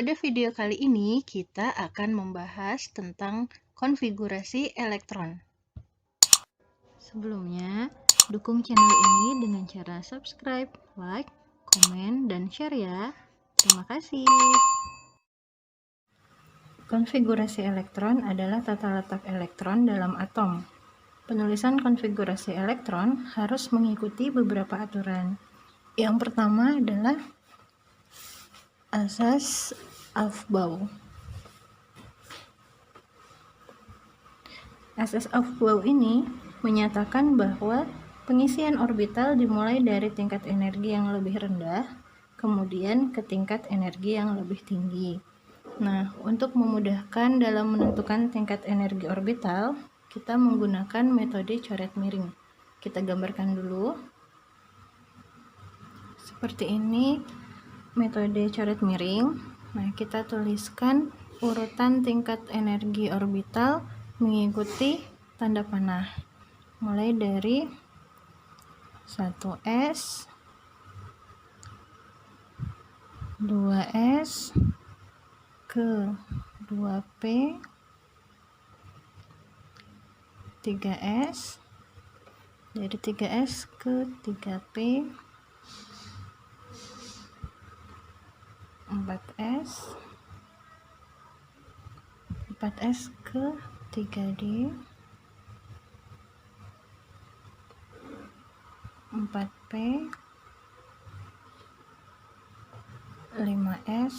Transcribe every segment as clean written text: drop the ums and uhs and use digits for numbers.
Pada video kali ini, kita akan membahas tentang konfigurasi elektron. Sebelumnya, dukung channel ini dengan cara subscribe, like, komen, dan share ya. Terima kasih. Konfigurasi elektron adalah tata letak elektron dalam atom. Penulisan konfigurasi elektron harus mengikuti beberapa aturan. Yang pertama adalah asas Aufbau. Asas Aufbau ini menyatakan bahwa pengisian orbital dimulai dari tingkat energi yang lebih rendah, kemudian ke tingkat energi yang lebih tinggi. Nah, untuk memudahkan dalam menentukan tingkat energi orbital, kita menggunakan metode coret miring. Kita gambarkan dulu. Seperti ini metode coret miring. Nah, kita tuliskan urutan tingkat energi orbital mengikuti tanda panah. Mulai dari 1s, 2s, ke 2p, 3s, dari 3s ke 3p, 4s, 4s ke 3d, 4p, 5s,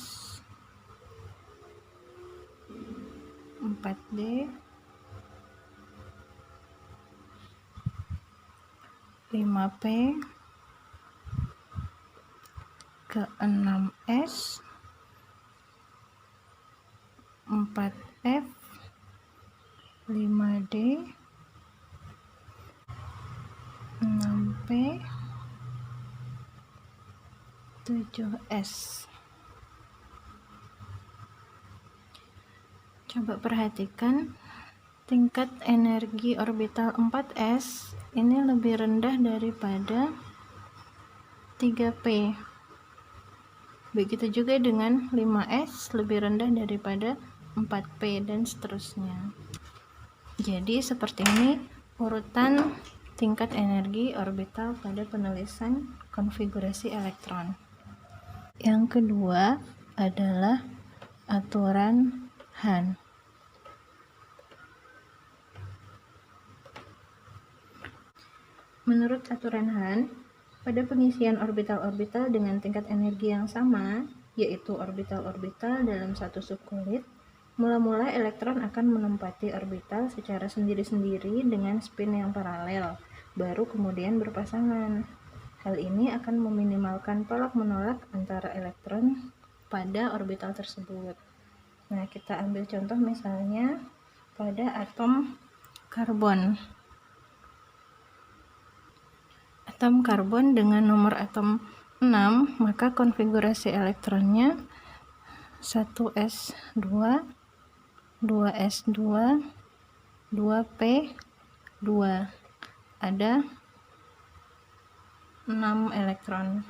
4d, 5p, ke 6s, 4f, 5d, 6p, 7s. Coba perhatikan tingkat energi orbital 4s ini lebih rendah daripada 3p. Begitu juga dengan 5s lebih rendah daripada 4p dan seterusnya. Jadi seperti ini urutan tingkat energi orbital pada penulisan konfigurasi elektron. Yang kedua adalah aturan Hahn. Menurut aturan Hahn, pada pengisian orbital-orbital dengan tingkat energi yang sama, yaitu orbital-orbital dalam satu subkulit, mula-mula elektron akan menempati orbital secara sendiri-sendiri dengan spin yang paralel, baru kemudian berpasangan. Hal ini akan meminimalkan tolak-menolak antara elektron pada orbital tersebut. Nah, kita ambil contoh misalnya pada atom karbon. Atom karbon dengan nomor atom 6, maka konfigurasi elektronnya 1s2, 2s2, 2p2. Ada 6 elektron.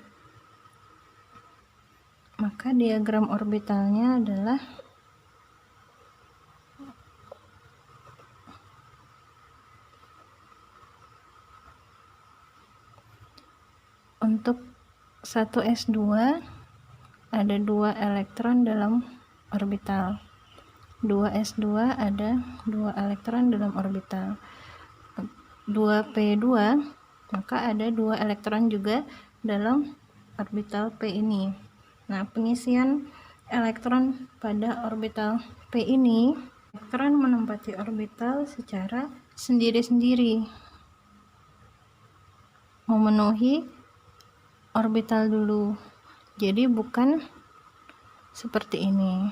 Maka diagram orbitalnya adalah untuk 1s2 ada 2 elektron dalam orbital. 2s2 ada 2 elektron dalam orbital. 2p2 maka ada 2 elektron juga dalam orbital p ini. Nah, pengisian elektron pada orbital p ini, elektron menempati orbital secara sendiri-sendiri, memenuhi orbital dulu. Jadi bukan seperti ini.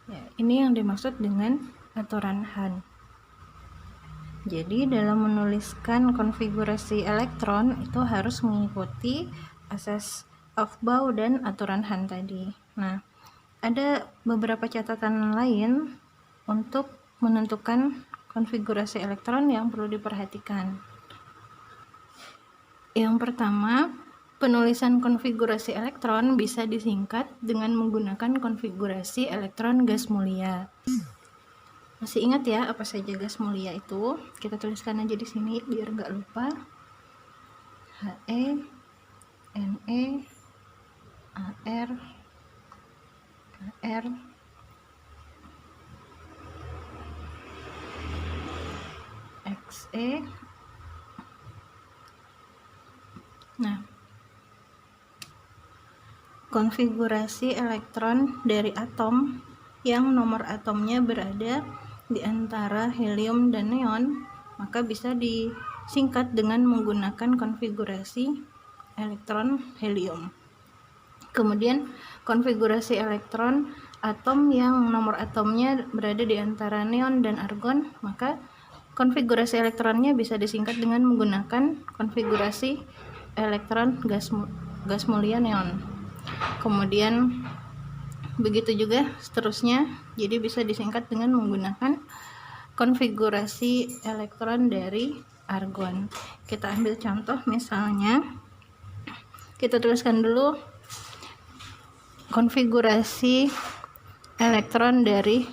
Ya, ini yang dimaksud dengan aturan Hahn. Jadi dalam menuliskan konfigurasi elektron itu harus mengikuti asas Aufbau dan aturan Hahn tadi. Nah, ada beberapa catatan lain untuk menentukan konfigurasi elektron yang perlu diperhatikan. Yang pertama, Penulisan konfigurasi elektron bisa disingkat dengan menggunakan konfigurasi elektron gas mulia. Masih ingat ya apa saja gas mulia itu? Kita tuliskan aja di sini biar nggak lupa. He, Ne, Ar, Ar, Xe. Nah, konfigurasi elektron dari atom yang nomor atomnya berada di antara helium dan neon, maka bisa disingkat dengan menggunakan konfigurasi elektron helium. Kemudian konfigurasi elektron atom yang nomor atomnya berada di antara neon dan argon, maka konfigurasi elektronnya bisa disingkat dengan menggunakan konfigurasi elektron gas mulia neon. Kemudian begitu juga seterusnya, jadi bisa disingkat dengan menggunakan konfigurasi elektron dari argon. Kita ambil contoh, misalnya kita tuliskan dulu konfigurasi elektron dari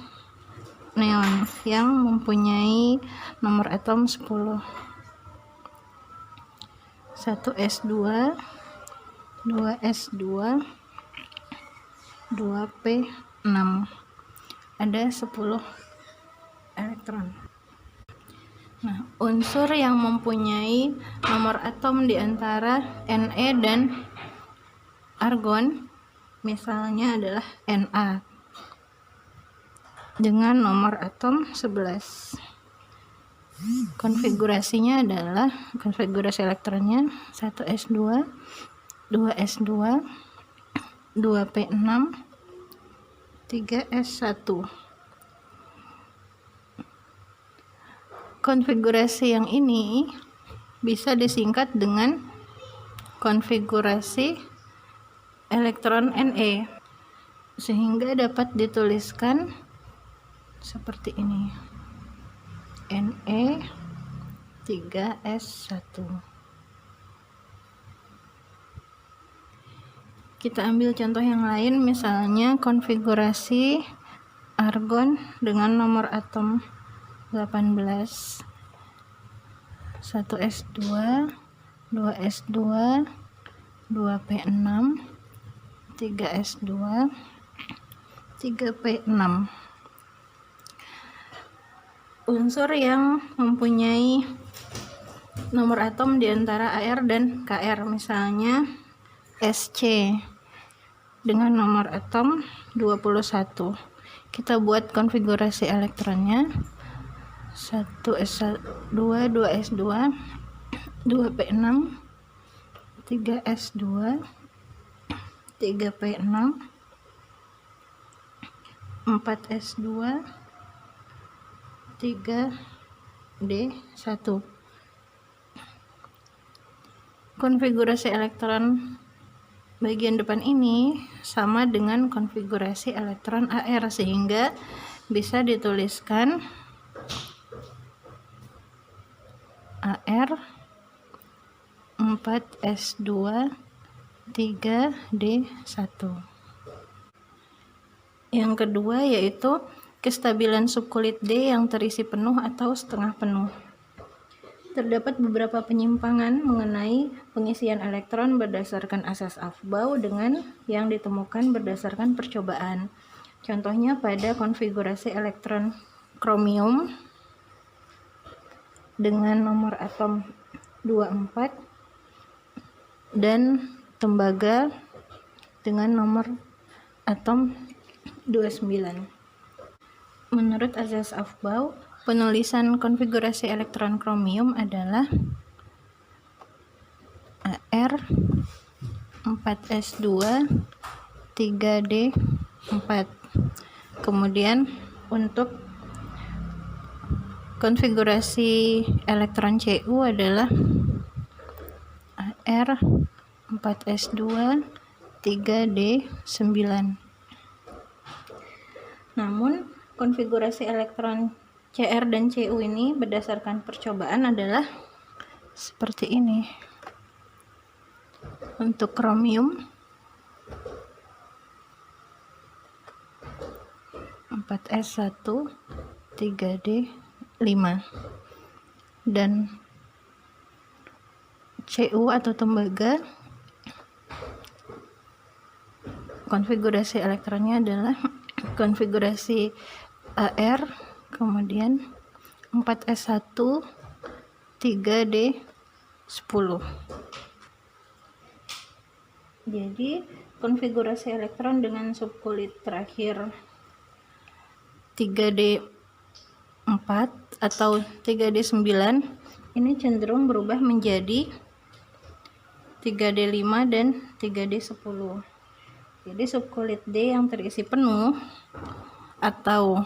neon yang mempunyai nomor atom 10. 1s2, 2s2, 2p6. Ada 10 elektron. Nah, unsur yang mempunyai nomor atom di antara Ne dan argon misalnya adalah Na dengan nomor atom 11. Konfigurasinya adalah konfigurasi elektronnya 1s2, 2s2, 2p6, 3s1. Konfigurasi yang ini bisa disingkat dengan konfigurasi elektron Ne, sehingga dapat dituliskan seperti ini. Ne 3s1. Kita ambil contoh yang lain, misalnya konfigurasi argon dengan nomor atom 18. 1s2, 2s2, 2p6, 3s2, 3p6. Unsur yang mempunyai nomor atom di antara Ar dan Kr, misalnya Sc dengan nomor atom 21. Kita buat konfigurasi elektronnya 1s2, 2s2, 2p6, 3s2, 3p6, 4s2, 3d1. Konfigurasi elektron bagian depan ini sama dengan konfigurasi elektron Ar, sehingga bisa dituliskan Ar 4s2 3d1. Yang kedua yaitu kestabilan subkulit D yang terisi penuh atau setengah penuh. Terdapat beberapa penyimpangan mengenai pengisian elektron berdasarkan asas Aufbau dengan yang ditemukan berdasarkan percobaan. Contohnya pada konfigurasi elektron kromium dengan nomor atom 24 dan tembaga dengan nomor atom 29. Menurut asas Aufbau, penulisan konfigurasi elektron kromium adalah Ar 4s2 3d4. Kemudian untuk konfigurasi elektron Cu adalah Ar 4s2 3d9. Namun konfigurasi elektron Cr dan Cu ini berdasarkan percobaan adalah seperti ini. Untuk kromium 4s1 3d5, dan Cu atau tembaga, konfigurasi elektronnya adalah konfigurasi AR, kemudian 4s1 3d10. Jadi konfigurasi elektron dengan subkulit terakhir 3d4 atau 3d9 ini cenderung berubah menjadi 3d5 dan 3d10. Jadi subkulit D yang terisi penuh atau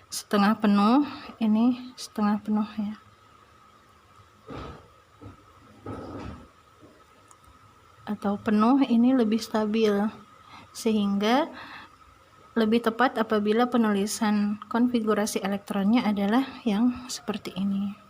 setengah penuh, ini setengah penuh ya, atau penuh, ini lebih stabil, sehingga lebih tepat apabila penulisan konfigurasi elektronnya adalah yang seperti ini.